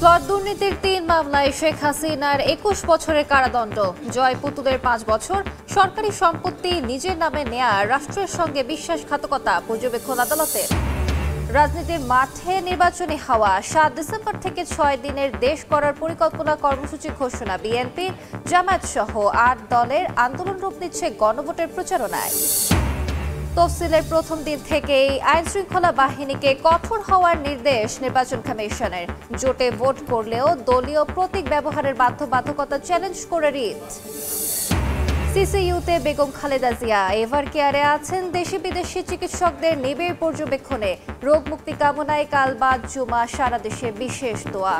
Plot দুর্নীতির ৩ মামলায় শেখ হাসিনার ২১ বছরের কারাদণ্ড, জয় পুতুলের ৫ বছর, সরকারি সম্পত্তি নিজের নামে নেয়া, রাষ্ট্রের সঙ্গে বিশ্বাসঘাতকতা পর্যবেক্ষণ আদালতের। রাজনীতির মাঠে নির্বাচনী হাওয়া, ৭ ডিসেম্বর থেকে ৬ দিনের দেশ করার পরিকল্পনা কর্মসূচি ঘোষণা বিএনপি, জামায়াত সহ ৮ দলের আন্দোলন রূপ নিচ্ছে গণভোটের প্রচারণায়। তফসিলের প্রথম দিন থেকেই আইনশৃঙ্খলা বাহিনীকে কঠোর হওয়ার নির্দেশ নির্বাচন কমিশনের। জোটে ভোট করলেও দলীয় প্রতীক ব্যবহারের বাধ্যবাধকতা চ্যালেঞ্জ করে রিট। সিসিইউতে বেগম খালেদা জিয়া এভার কেয়ারে আছেন, দেশি বিদেশি চিকিৎসকদের নিবিড় পর্যবেক্ষণে। রোগ মুক্তি কামনায় কাল বাদ জুমা সারা দেশে বিশেষ দোয়া।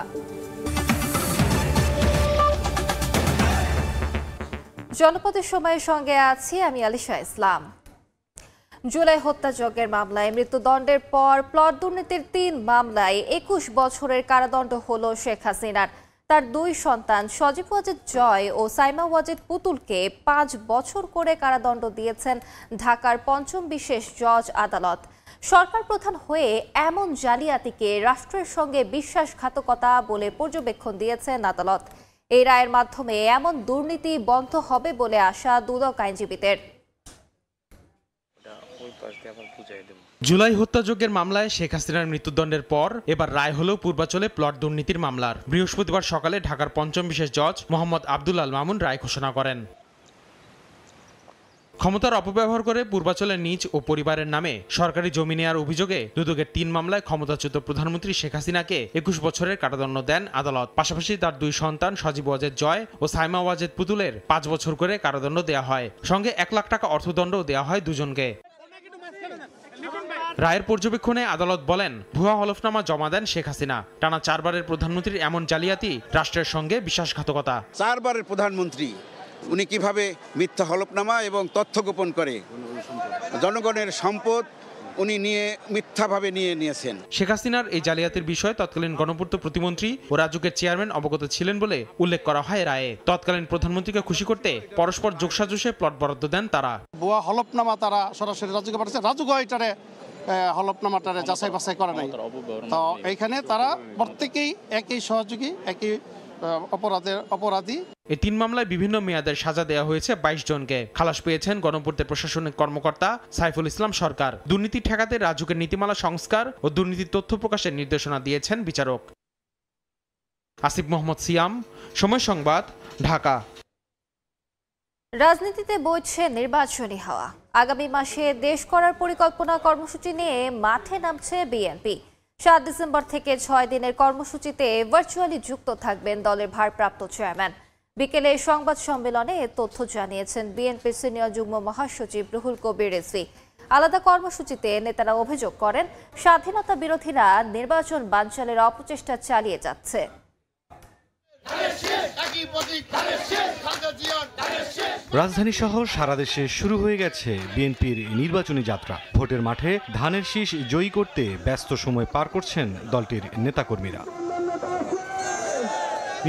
জনপদের সময়ের সঙ্গে আছি আমি আলিশা ইসলাম। জুলাই হত্যাযজ্ঞের মামলায় মৃত্যুদণ্ডের পর প্লট দুর্নীতির ৩ মামলায় ২১ বছরের কারাদণ্ড হল শেখ হাসিনার। তার ২ সন্তান সজীব ওয়াজেদ জয় ও সাইমা ওয়াজেদ পুতুলকে ৫ বছর করে কারাদণ্ড দিয়েছেন ঢাকার পঞ্চম বিশেষ জজ আদালত। সরকার প্রধান হয়ে এমন জালিয়াতিকে রাষ্ট্রের সঙ্গে বিশ্বাসঘাতকতা বলে পর্যবেক্ষণ দিয়েছেন আদালত। এই রায়ের মাধ্যমে এমন দুর্নীতি বন্ধ হবে বলে আশা দুদক আইনজীবীদের। জুলাই হত্যাযজ্ঞের মামলায় শেখ হাসিনার মৃত্যুদণ্ডের পর এবার রায় হল পূর্বাচলে প্লট দুর্নীতির মামলার। বৃহস্পতিবার সকালে ঢাকার পঞ্চম বিশেষ জজ মোহাম্মদ আব্দুল আল মামুন রায় ঘোষণা করেন। ক্ষমতার অপব্যবহার করে পূর্বাচলের নিজ ও পরিবারের নামে সরকারি জমি নেওয়ার অভিযোগে দুদকের ৩ মামলায় ক্ষমতাচ্যুত প্রধানমন্ত্রী শেখ হাসিনাকে ২১ বছরের কারাদণ্ড দেন আদালত। পাশাপাশি তার ২ সন্তান সজীব ওয়াজেদ জয় ও সাইমা ওয়াজেদ পুতুলের ৫ বছর করে কারাদণ্ড দেওয়া হয়, সঙ্গে ১ লাখ টাকা অর্থদণ্ডও দেওয়া হয় দুজনকে। রায়ের পর্যবেক্ষণে আদালত বলেন, ভুয়া হলফনামা জমা দেন শেখ হাসিনা। টানা ৪ বারের প্রধানমন্ত্রীর এমন জালিয়াতি রাষ্ট্রের সঙ্গে বিশ্বাসঘাতকতা। ৪ বারের প্রধানমন্ত্রী উনি কিভাবে মিথ্যা হলফনামা এবং তথ্য গোপন করে জনগণের সম্পদ উনি মিথ্যাভাবে নিয়েছেন। শেখ হাসিনার এই জালিয়াতির বিষয়ে তৎকালীন গণপূর্ত প্রতিমন্ত্রী ও রাজুকের চেয়ারম্যান অবগত ছিলেন বলে উল্লেখ করা হয় রায়ে। তৎকালীন প্রধানমন্ত্রীকে খুশি করতে পরস্পর যোগসাজশে প্লট বরাদ্দ দেন তারা। ভুয়া হলফনামা তারা সরাসরি রাজুকে পাঠাচ্ছে, রাজুকে এটারে হলফনামাটারে যাচাই বাছাই করে নাই। তো এইখানে তারা প্রত্যেকেই একই সহযোগী, একই অপরাধী। এই ৩ মামলায় বিভিন্ন মেয়াদের সাজা দেওয়া হয়েছে ২২ জনকে। খালাস পেয়েছেন গণপূর্তের প্রশাসনিক কর্মকর্তা সাইফুল ইসলাম সরকার। দুর্নীতি ঠেকাতে রাজুকের নীতিমালা সংস্কার ও দুর্নীতির তথ্য প্রকাশের নির্দেশনা দিয়েছেন বিচারক। আসিফ মোহাম্মদ সিয়াম, সময় সংবাদ, ঢাকা। রাজনীতিতে বইছে নির্বাচনী হাওয়া। আগামী মাসে দেশ করার পরিকল্পনা কর্মসূচি নিয়ে মাঠে নামছে বিএনপি। ৭ ডিসেম্বর থেকে ৬ দিনের কর্মসূচিতে ভার্চুয়ালি যুক্ত থাকবেন দলের ভারপ্রাপ্ত চেয়ারম্যান। বিকেলে সংবাদ সম্মেলনে এ তথ্য জানিয়েছেন বিএনপির সিনিয়র যুগ্ম মহাসচিব রুহুল কবির রিজভী। আলাদা কর্মসূচিতে নেতারা অভিযোগ করেন, স্বাধীনতা বিরোধীরা নির্বাচন বানচালের অপচেষ্টা চালিয়ে যাচ্ছে। রাজধানী সহ সারা দেশে শুরু হয়ে গেছে বিএনপির নির্বাচনী যাত্রা। ভোটের মাঠে ধানের শীষ জয়ী করতে ব্যস্ত সময় পার করছেন দলটির নেতাকর্মীরা।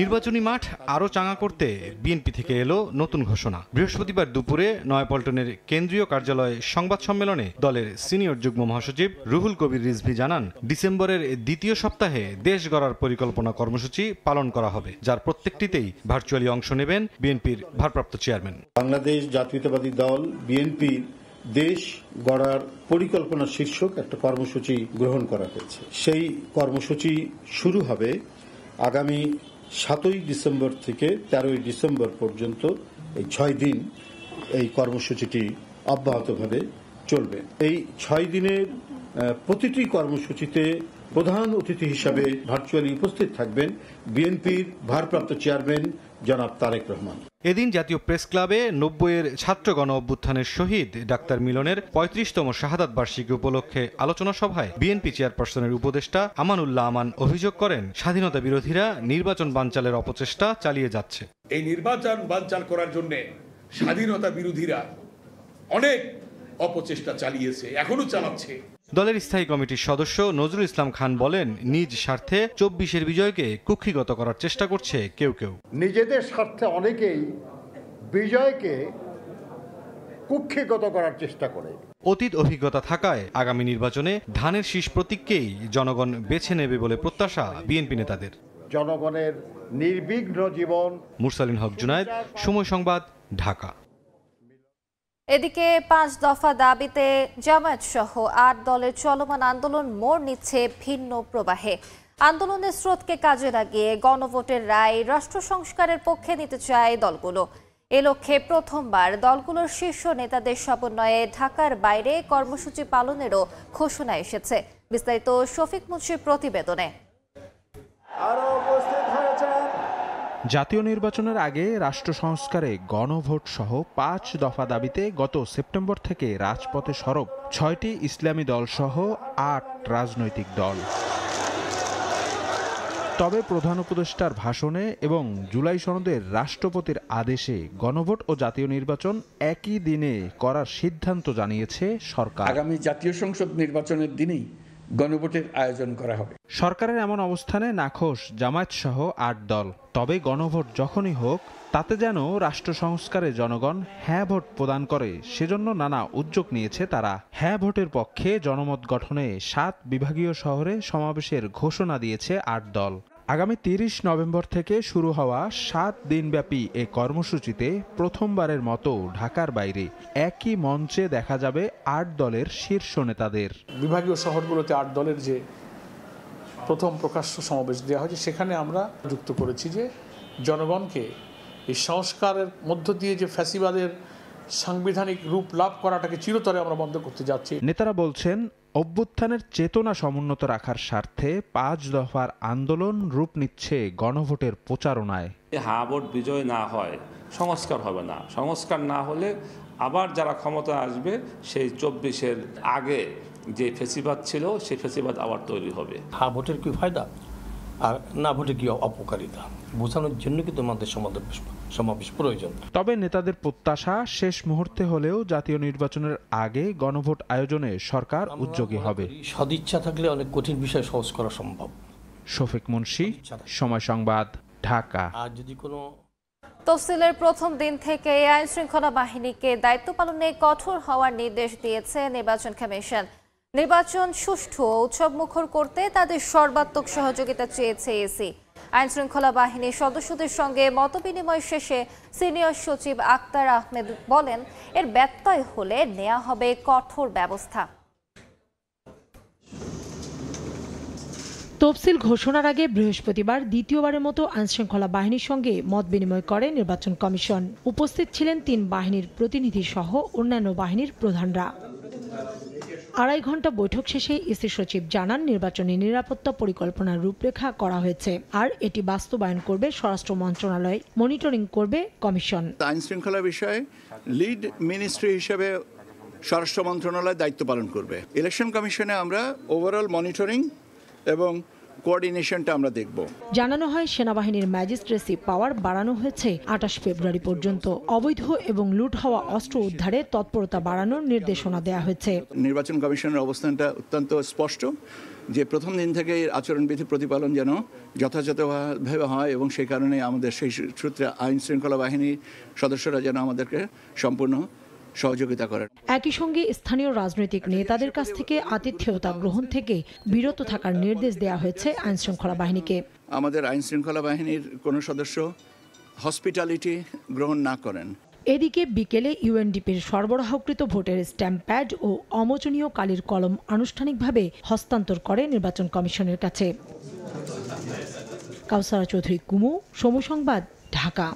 নির্বাচনী মাঠ আরও চাঙা করতে বিএনপি থেকে এলো নতুন ঘোষণা। বৃহস্পতিবার দুপুরে নয়াপল্টনের কেন্দ্রীয় কার্যালয়ে সংবাদ সম্মেলনে দলের সিনিয়র যুগ্ম মহাসচিব রুহুল কবির রিজভী জানান, ডিসেম্বরের দ্বিতীয় সপ্তাহে দেশ গড়ার পরিকল্পনা কর্মসূচি পালন করা হবে, যার প্রত্যেকটিতেই ভার্চুয়ালি অংশ নেবেন বিএনপির ভারপ্রাপ্ত চেয়ারম্যান। বাংলাদেশ জাতীয়তাবাদী দল বিএনপির দেশ গড়ার পরিকল্পনা শীর্ষক একটা কর্মসূচি গ্রহণ করা হয়েছে। সেই কর্মসূচি শুরু হবে আগামী ৭ই ডিসেম্বর থেকে ১৩ই ডিসেম্বর পর্যন্ত। এই ৬ দিন এই কর্মসূচিটি অব্যাহতভাবে চলবে। এই ৬ দিনের প্রতিটি কর্মসূচিতে প্রধান অতিথি হিসাবে ভার্চুয়ালি উপস্থিত থাকবেন বিএনপির ভারপ্রাপ্ত চেয়ারম্যান জনাব তারেক রহমান। এদিন জাতীয় প্রেস ক্লাবে ৯০-এর ছাত্র গণ অভ্যুত্থানের শহীদ ডাক্তার মিলনের ৩৫তম শাহাদাত বার্ষিকী উপলক্ষে আলোচনা সভায় বিএনপি চেয়ারপারসনের উপদেষ্টা আমানুল্লাহ আমান অভিযোগ করেন, স্বাধীনতা বিরোধীরা নির্বাচন বানচালের অপচেষ্টা চালিয়ে যাচ্ছে। এই নির্বাচন বানচাল করার জন্য স্বাধীনতা বিরোধীরা অনেক অপচেষ্টা চালিয়েছে, এখনো চালাচ্ছে। দলের স্থায়ী কমিটির সদস্য নজরুল ইসলাম খান বলেন, নিজ স্বার্থে ২৪-এর বিজয়কে কুক্ষিগত করার চেষ্টা করছে কেউ কেউ। নিজেদের স্বার্থে অনেকেই বিজয়কে কুক্ষিগত করার চেষ্টা করে। অতীত অভিজ্ঞতা থাকায় আগামী নির্বাচনে ধানের শীষ প্রতীককেই জনগণ বেছে নেবে বলে প্রত্যাশা বিএনপি নেতাদের। জনগণের নির্বিঘ্ন জীবন। মুরসালিন হক জুনায়েদ, সময় সংবাদ, ঢাকা। এদিকে 5 দফা দাবিতে জামায়াত সহ 8 দলের চলমান আন্দোলন মোড় নিচ্ছে ভিন্ন প্রবাহে। আন্দোলনের স্রোতকে কাজে লাগিয়ে গণভোটের রায় রাষ্ট্র সংস্কারের পক্ষে নিতে চায় দলগুলো। এ লক্ষ্যে প্রথমবার দলগুলোর শীর্ষ নেতাদের সমন্বয়ে ঢাকার বাইরে কর্মসূচি পালনেরও ঘোষণা এসেছে। বিস্তারিত শফিক মুন্সির প্রতিবেদনে। জাতীয় নির্বাচনের আগে রাষ্ট্র সংস্কারে গণভোট সহ 5 দফা দাবিতে গত সেপ্টেম্বর থেকে রাজপথে সরব 6টি ইসলামী দল সহ 8 রাজনৈতিক দল। তবে প্রধান উপদেষ্টার ভাষণে এবং জুলাই সনদের রাষ্ট্রপতির আদেশে গণভোট ও জাতীয় নির্বাচন একই দিনে করার সিদ্ধান্ত জানিয়েছে সরকার। আগামী জাতীয় সংসদ নির্বাচনের দিনেই গণভোটের আয়োজন করা হবে। সরকারের এমন অবস্থানে নাখোশ জামায়াত সহ 8 দল। তবে গণভোট যখনই হোক তাতে যেন রাষ্ট্র সংস্কারে জনগণ হ্যাঁ ভোট প্রদান করে, সেজন্য নানা উদ্যোগ নিয়েছে তারা। হ্যাঁ ভোটের পক্ষে জনমত গঠনে 7 বিভাগীয় শহরে সমাবেশের ঘোষণা দিয়েছে 8 দল। আগামী 30 নভেম্বর থেকে শুরু হওয়া 7 দিনব্যাপী এ কর্মসূচিতে প্রথমবারের মতো ঢাকার বাইরে একই মঞ্চে দেখা যাবে 8 দলের শীর্ষ নেতাদের। বিভাগীয় শহরগুলোতে 8 দলের যে প্রথম প্রকাশ্য সমাবেশ দেওয়া হয়েছে, সেখানে আমরা যুক্ত করেছি যে জনগণকে এই সংস্কারের মধ্য দিয়ে যে ফ্যাসিবাদের সাংবিধানিক রূপ লাভ করাটাকে চিরতরে আমরা বন্ধ করতে যাচ্ছি। নেতারা বলছেন, অভ্যুত্থানের চেতনা সমুন্নত রাখার স্বার্থে 5 দফার আন্দোলন রূপ নিচ্ছে গণভোটের প্রচারণায়। হ্যাঁ ভোট বিজয় না হয় সংস্কার হবে না, সংস্কার না হলে আবার যারা ক্ষমতা আসবে সেই 24-এর আগে যে ফেসিবাদ ছিল সেই ফেসিবাদ আবার তৈরি হবে। হ্যাঁ ভোটের কি ফায়দা আর না ভোটে কি অপকারিতা বোঝানোর জন্য কিন্তু আমাদের সমাবেশ প্রয়োজন। তবে নেতাদের প্রত্যাশা, শেষ মুহূর্তে হলেও জাতীয় নির্বাচনের আগে গণভোট আয়োজনে সরকার উদ্যোগী হবে। সদিচ্ছা থাকলে অনেক কঠিন বিষয় সহজ করা সম্ভব। শফিক মুন্সি, সময় সংবাদ, ঢাকা। আর যদি কোনো তফসিলের প্রথম দিন থেকে আইন শৃঙ্খলা বাহিনীকে দায়িত্ব পালনে কঠোর হওয়ার নির্দেশ দিয়েছে নির্বাচন কমিশন। নির্বাচন সুষ্ঠু ও উৎসবমুখর করতে তাদের সর্বাত্মক সহযোগিতা চেয়েছে এসি। আইন শৃঙ্খলা বাহিনীর সদস্যদের সঙ্গে মতবিনিময় শেষে সিনিয়র সচিব আক্তার আহমেদ বলেন, এর ব্যত্যয় হলে নেওয়া হবে কঠোর ব্যবস্থা। তফসিল ঘোষণার আগে বৃহস্পতিবার দ্বিতীয়বারের মতো আইনশৃঙ্খলা বাহিনীর সঙ্গে মত বিনিময় করে নির্বাচন কমিশন। উপস্থিত ছিলেন 3 বাহিনীর প্রতিনিধি সহ অন্যান্য বাহিনীর প্রধানরা। 2.5 ঘন্টা বৈঠক শেষে ইসি সচিব জানান, নির্বাচনী নিরাপত্তা পরিকল্পনার রূপরেখা করা হয়েছে, আর এটি বাস্তবায়ন করবে স্বরাষ্ট্র মন্ত্রণালয়, মনিটরিং করবে কমিশন। আইন শৃঙ্খলা বিষয়ে লিড মিনিস্ট্রি হিসেবে স্বরাষ্ট্র মন্ত্রণালয় দায়িত্ব পালন করবে। ইলেকশন কমিশনে আমরা ওভারঅল মনিটরিং এবং কোঅর্ডিনেশনটা আমরা দেখব। জানানো হয়, সেনাবাহিনীর ম্যাজিস্ট্রেসি পাওয়ার বাড়ানো হয়েছে 28 ফেব্রুয়ারি পর্যন্ত। অবৈধ এবং লুট হওয়া অস্ত্র উদ্ধারে তৎপরতা বাড়ানোর নির্দেশনা দেওয়া হয়েছে। নির্বাচন কমিশনের অবস্থানটা অত্যন্ত স্পষ্ট যে প্রথম দিন থেকে আচরণবিধি প্রতিপালন যেন যথাযথভাবে হয়, এবং সেই কারণে আমাদের সেই সূত্রে আইন শৃঙ্খলা বাহিনীর সদস্যরা যেন আমাদেরকে সম্পূর্ণ সহযোগিতা করেন। একই সঙ্গে স্থানীয় রাজনৈতিক নেতাদের কাছ থেকে আতিথেয়তা গ্রহণ থেকে বিরত থাকার নির্দেশ দেওয়া হয়েছে আইন শৃঙ্খলা বাহিনীকে। আমাদের আইন শৃঙ্খলা বাহিনীর কোনো সদস্য হসপিটালিটি গ্রহণ না করেন। এদিকে বিকেলে ইউএনডিপির সরবরাহকৃত ভোটের স্ট্যাম্প প্যাড ও অমোচনীয় কালির কলম আনুষ্ঠানিকভাবে হস্তান্তর করে নির্বাচন কমিশনের কাছে। কাউসারা চৌধুরী কুমু, সময় সংবাদ, ঢাকা।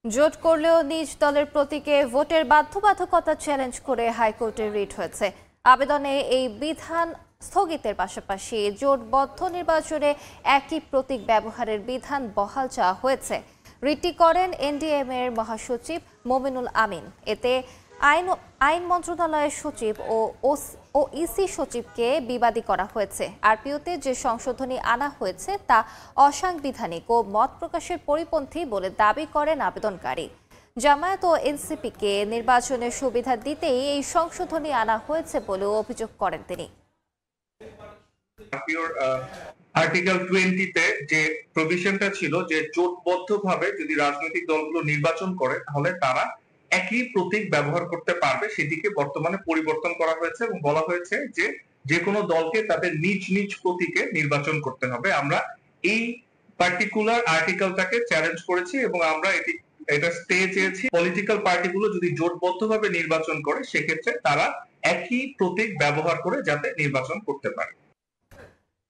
জোট করলেও নিজ দলের প্রতীকে ভোটের বাধ্যবাধকতা চ্যালেঞ্জ করে হাইকোর্টে রিট হয়েছে। আবেদনে এই বিধান স্থগিতের পাশাপাশি জোটবদ্ধ নির্বাচনে একই প্রতীক ব্যবহারের বিধান বহাল চাওয়া হয়েছে। রিটটি করেন এনডিএম এর মহাসচিব মোমিনুল আমিন। এতে আইন মন্ত্রণালয়ের সচিব ও ইসি সচিবকে বিবাদী করা হয়েছে। আরপিওতে যে সংশোধনী আনা হয়েছে তা অসাংবিধানিক ও মত প্রকাশের পরিপন্থী বলে দাবি করেন আবেদনকারী। জামায়াত ও এনসিপিকে নির্বাচনের সুবিধা দিতেই এই সংশোধনী আনা হয়েছে বলেও অভিযোগ করেন তিনি। আর্টিকেল 20-তে যে প্রভিশনটা ছিল যে জোটবদ্ধভাবে যদি রাজনৈতিক দলগুলো নির্বাচন করে তাহলে তারা একই প্রতীক ব্যবহার করতে পারবে, সেদিকে বর্তমানে পরিবর্তন করা হয়েছে এবং বলা হয়েছে যে যে কোনো দলকে তাদের নিজ নিজ প্রতীকে নির্বাচন করতে হবে। আমরা এই পার্টিকুলার আর্টিকেলটাকে চ্যালেঞ্জ করেছি এবং আমরা এটা স্টে চেয়েছি। পলিটিক্যাল পার্টিগুলো যদি জোটবদ্ধভাবে নির্বাচন করে সেক্ষেত্রে তারা একই প্রতীক ব্যবহার করে যাতে নির্বাচন করতে পারে।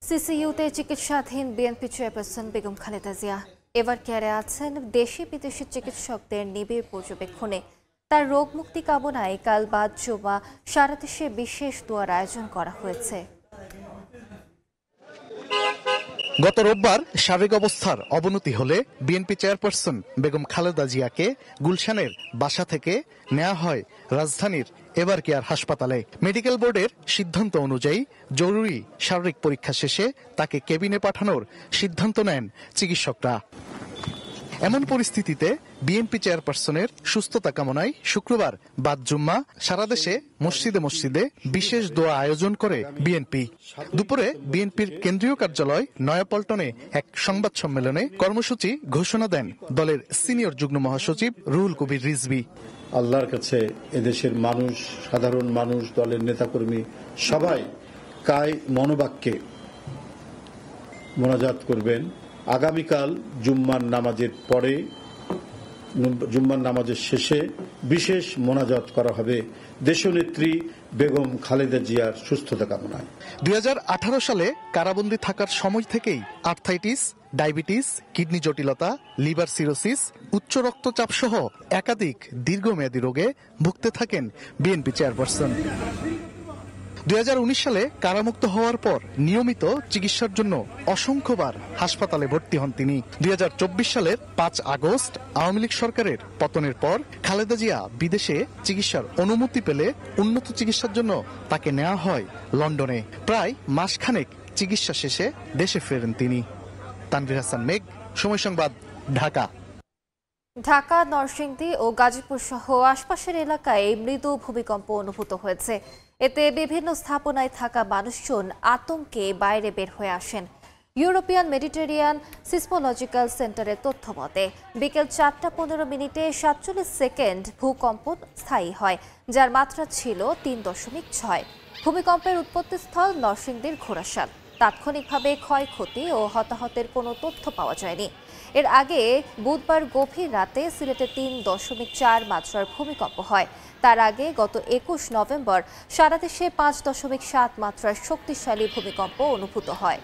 সিসিইউতে চিকিৎসাধীন বিএনপি চেয়ারপারসন বেগম খালেদা জিয়া এবার কেয়ারে আছেন দেশি বিদেশি চিকিৎসকদের নিবিড় পর্যবেক্ষণে। তার রোগ মুক্তি কামনায় কাল বাদ জুমা সারা দেশে বিশেষ দোয়ার আয়োজন করা হয়েছে। গত রোববার সাবেক অবস্থার অবনতি হলে বিএনপি চেয়ারপারসন বেগম খালেদা জিয়াকে গুলশানের বাসা থেকে নেওয়া হয় রাজধানীর এভার কেয়ার হাসপাতালে। মেডিকেল বোর্ডের সিদ্ধান্ত অনুযায়ী জরুরি শারীরিক পরীক্ষা শেষে তাকে কেবিনে পাঠানোর সিদ্ধান্ত নেন চিকিৎসকরা। এমন পরিস্থিতিতে বিএনপি চেয়ারপারসনের সুস্থতা কামনায় শুক্রবার বাদ জুম্মা সারা দেশে মসজিদে মসজিদে বিশেষ দোয়া আয়োজন করে বিএনপি। দুপুরে বিএনপির কেন্দ্রীয় কার্যালয় নয়াপল্টনে এক সংবাদ সম্মেলনে কর্মসূচি ঘোষণা দেন দলের সিনিয়র যুগ্ম মহাসচিব রুহুল কবির রিজভী। আল্লাহর কাছে এদেশের মানুষ, সাধারণ মানুষ, দলের নেতাকর্মী সবাই কায় মনোবাক্যে মোনাজাত করবেন। আগামীকাল জুম্মার নামাজের পরে, জুম্মার নামাজের শেষে বিশেষ মোনাজাত করা হবে দেশনেত্রী বেগম খালেদা জিয়ার সুস্থতা কামনায়। 2018 সালে কারাবন্দী থাকার সময় থেকেই আর্থাইটিস, ডায়াবেটিস, কিডনি জটিলতা, লিভার সিরোসিস, উচ্চ রক্তচাপ সহ একাধিক দীর্ঘমেয়াদী রোগে ভুগতে থাকেন বিএনপি চেয়ারপারসন। 2019 সালে কারামুক্ত হওয়ার পর নিয়মিত চিকিৎসার জন্য অসংখ্যবার হাসপাতালে ভর্তি হন তিনি। 2024 সালের 5 আগস্ট আওয়ামী লীগ সরকারের পতনের পর খালেদা জিয়া বিদেশে চিকিৎসার অনুমতি পেলে উন্নত চিকিৎসার জন্য তাকে নেওয়া হয় লন্ডনে। প্রায় মাসখানেক চিকিৎসা শেষে দেশে ফেরেন তিনি। তানভীর হাসান মেঘ, সময় সংবাদ, ঢাকা। ঢাকা, নরসিংদী ও গাজীপুর সহ আশপাশের এলাকায় মৃদু ভূমিকম্প অনুভূত হয়েছে। এতে বিভিন্ন স্থাপনায় থাকা মানুষজন আতঙ্কে বাইরে বের হয়ে আসেন। ইউরোপিয়ান মেডিটেরিয়ান সিসমোলজিক্যাল সেন্টারের তথ্য মতে বিকেল 4:15 47 সেকেন্ড ভূকম্পন স্থায়ী হয়, যার মাত্রা ছিল 3.6। ভূমিকম্পের উৎপত্তিস্থল নরসিংদীর ঘোড়াশাল। তাৎক্ষণিকভাবে ক্ষয়ক্ষতি ও হতাহতের কোনো তথ্য পাওয়া যায়নি। এর আগে বুধবার গভীর রাতে সিলেটে 3.4 মাত্রার ভূমিকম্প হয়। তার আগে গত 21 নভেম্বর সারা দেশে 5.7 মাত্রার শক্তিশালী ভূমিকম্প অনুভূত হয়।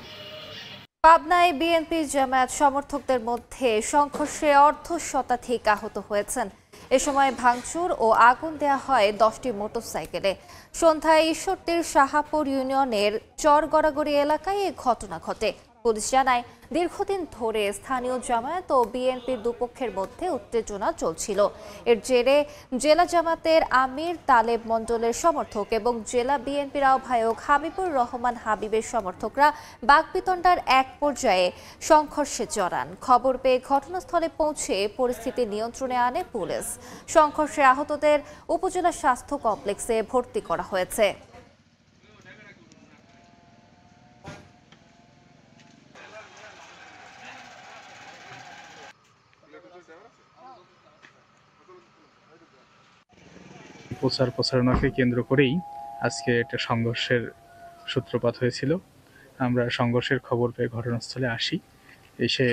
পাবনায় বিএনপি জামায়াত সমর্থকদের মধ্যে সংঘর্ষে অর্ধশতাধিক আহত হয়েছেন। এ সময় ভাঙচুর ও আগুন দেয়া হয় 10টি মোটরসাইকেলে। সন্ধ্যায় ঈশ্বরদীর শাহাপুর ইউনিয়নের চরগড়াগড়ি এলাকায় এ ঘটনা ঘটে। পুলিশ জানায়, দীর্ঘদিন ধরে স্থানীয় জামায়াত ও বিএনপির দুপক্ষের মধ্যে উত্তেজনা চলছিল। এর জেরে জেলা জামাতের আমির তালেব মণ্ডলের সমর্থক এবং জেলা বিএনপির আহ্বায়ক হাবিবুর রহমান হাবিবের সমর্থকরা বাকবিতণ্ডার এক পর্যায়ে সংঘর্ষে জড়ান। খবর পেয়ে ঘটনাস্থলে পৌঁছে পরিস্থিতি নিয়ন্ত্রণে আনে পুলিশ। সংঘর্ষে আহতদের উপজেলা স্বাস্থ্য কমপ্লেক্সে ভর্তি করা হয়েছে। প্রচারণাকে কেন্দ্র করেই আজকে একটা সংঘর্ষের সূত্রপাত হয়েছিল। আমরা সংঘর্ষের খবর পেয়ে ঘটনাস্থলে আসি। এসে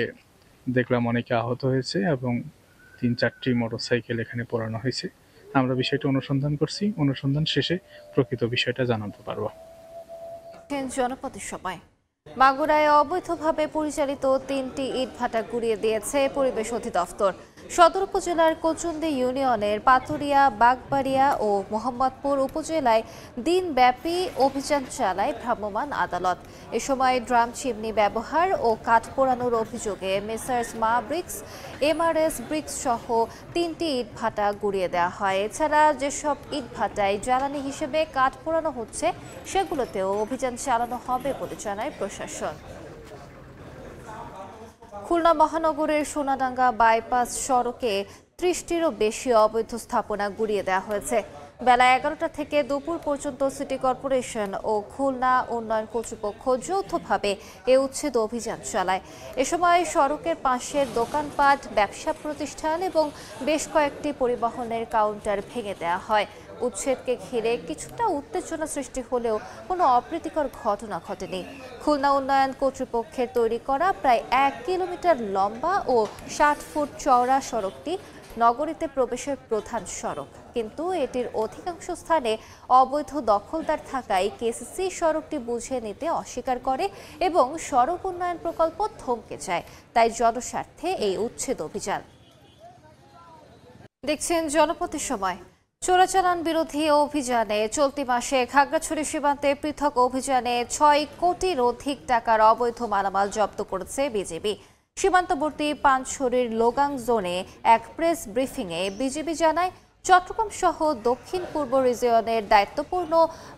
দেখলাম অনেকে আহত হয়েছে এবং 3-4টি মোটরসাইকেল এখানে পোড়ানো হয়েছে। আমরা বিষয়টা অনুসন্ধান করছি। অনুসন্ধান শেষে প্রকৃত বিষয়টা জানাতে পারব। জনপদের সময় মাগুরায় অবৈধভাবে পরিচালিত 3টি ইটভাটা গুড়িয়ে দিয়েছে পরিবেশ অধিদপ্তর। সদর উপজেলার কোচুন্দি ইউনিয়নের পাতুরিয়া, বাগবাড়িয়া ও মোহাম্মদপুর উপজেলায় দিনব্যাপী অভিযান চালায় ভ্রাম্যমাণ আদালত। এ সময় ড্রাম চিমনি ব্যবহার ও কাঠ পোড়ানোর অভিযোগে মেসার্স মা ব্রিক্স, এমআরএস ব্রিক্স সহ 3টি ইটভাটা গুড়িয়ে দেওয়া হয়। এছাড়া যেসব ইটভাটায় জ্বালানি হিসেবে কাঠ পোড়ানো হচ্ছে সেগুলোতেও অভিযান চালানো হবে বলে জানায় প্রশাসন। খুলনা মহানগরের সোনাডাঙ্গা বাইপাস সড়কে 30টিরও বেশি অবৈধ স্থাপনা গুড়িয়ে দেওয়া হয়েছে। বেলা 11টা থেকে দুপুর পর্যন্ত সিটি কর্পোরেশন ও খুলনা উন্নয়ন কর্তৃপক্ষ যৌথভাবে এ উচ্ছেদ অভিযান চালায়। এ সময় সড়কের পাশের দোকানপাট, ব্যবসা প্রতিষ্ঠান এবং বেশ কয়েকটি পরিবহনের কাউন্টার ভেঙে দেওয়া হয়। উচ্ছেদকে ঘিরে কিছুটা উত্তেজনা সৃষ্টি হলেও কোনো অপ্রীতিকর ঘটনা ঘটেনি। খুলনা উন্নয়ন কর্তৃপক্ষের তৈরি করা প্রায় 1 কিলোমিটার লম্বা ও 60 ফুট চওড়া সড়কটি নগরীতে প্রবেশের প্রধান সড়ক, কিন্তু এটির অধিকাংশ স্থানে অবৈধ দখলদার থাকায় কেসিসি সড়কটি বুঝে নিতে অস্বীকার করে এবং সড়ক উন্নয়ন প্রকল্প থমকে যায়। তাই জনস্বার্থে এই উচ্ছেদ অভিযান। দেখছেন জনপথের সময়। চোরাচালান বিরোধী অভিযানে চলতি মাসে খাগড়াছড়ি সীমান্তে পৃথক অভিযানে 6 কোটির অধিক টাকার অবৈধ মালামাল জব্দ করেছে বিজিবি। সীমান্তবর্তী পানছড়ির লোগাং জোনে এক প্রেস ব্রিফিংয়ে বিজিবি জানায়, চট্টগ্রাম সহ দক্ষিণ পূর্ব রিজিয়নের দায়িত্বপূর্ণ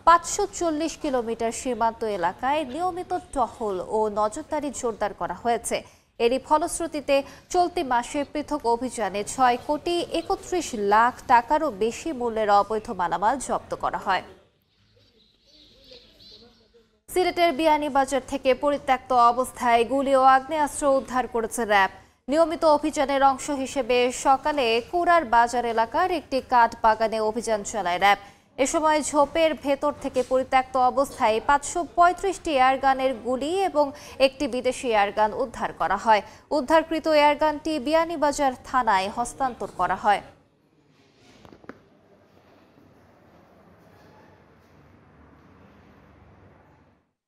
540 কিলোমিটার সীমান্ত এলাকায় নিয়মিত টহল ও নজরদারি জোরদার করা হয়েছে। এরই ফলশ্রুতিতে চলতি মাসে পৃথক অভিযানে 6 কোটি 31 লাখ টাকারও বেশি মূল্যের অবৈধ মালামাল জব্দ করা হয়। সিলেটের বিয়ানীবাজার থেকে পরিত্যক্ত অবস্থায় গুলি ও আগ্নেয়াস্ত্র উদ্ধার করেছে র্যাব। নিয়মিত অভিযানের অংশ হিসেবে সকালে কুড়ার বাজার এলাকার একটি কাঠ বাগানে অভিযান চালায় র্যাব। এ সময় ঝোপের ভেতর থেকে পরিত্যক্ত অবস্থায় 535টি এয়ারগানের গুলি এবং একটি বিদেশি এয়ারগান উদ্ধার করা হয়। উদ্ধারকৃত এয়ারগানটি বিয়ানীবাজার থানায় হস্তান্তর করা হয়।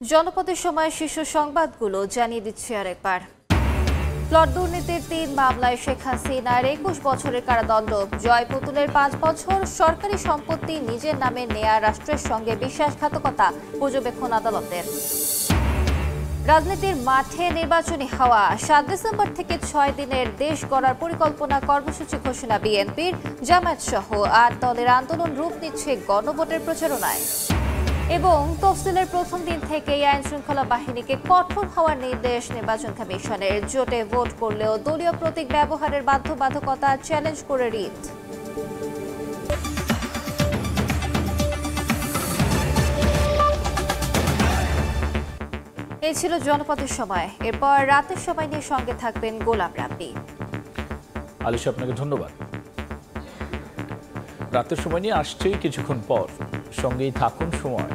জনপদের সময় শীর্ষ সংবাদগুলো জানিয়ে দিচ্ছি আরেকবার। প্লট দুর্নীতির 3 মামলায় শেখ হাসিনার 21 বছরের কারাদণ্ড, জয় পুতুলের 5 বছর, সরকারি সম্পত্তি নিজের নামে নেয়া রাষ্ট্রের সঙ্গে বিশ্বাসঘাতকতা, পর্যবেক্ষণ আদালতের। রাজনীতির মাঠে নির্বাচনী হাওয়া, 7 ডিসেম্বর থেকে 6 দিনের দেশ গড়ার পরিকল্পনা কর্মসূচি ঘোষণা বিএনপির, জামায়াত সহ 8 দলের আন্দোলন রূপ নিচ্ছে গণভোটের প্রচারণায়। এবং তফসিলের প্রথম দিন থেকেই আইন শৃঙ্খলা বাহিনীকে কঠোর হওয়ার নির্দেশ নির্বাচন কমিশনের, জোটে ভোট করলেও দলীয় প্রতীক ব্যবহারের বাধ্যবাধকতা চ্যালেঞ্জ করে রিট। এই ছিল জনপথের সময়। এরপর রাতের সময় নিয়ে সঙ্গে থাকবেন গোলাম রাব্বি। আলিশা, আপনাকে ধন্যবাদ। রাতের সময় নিয়ে আসছে কিছুক্ষণ পর, সঙ্গেই থাকুন সময়।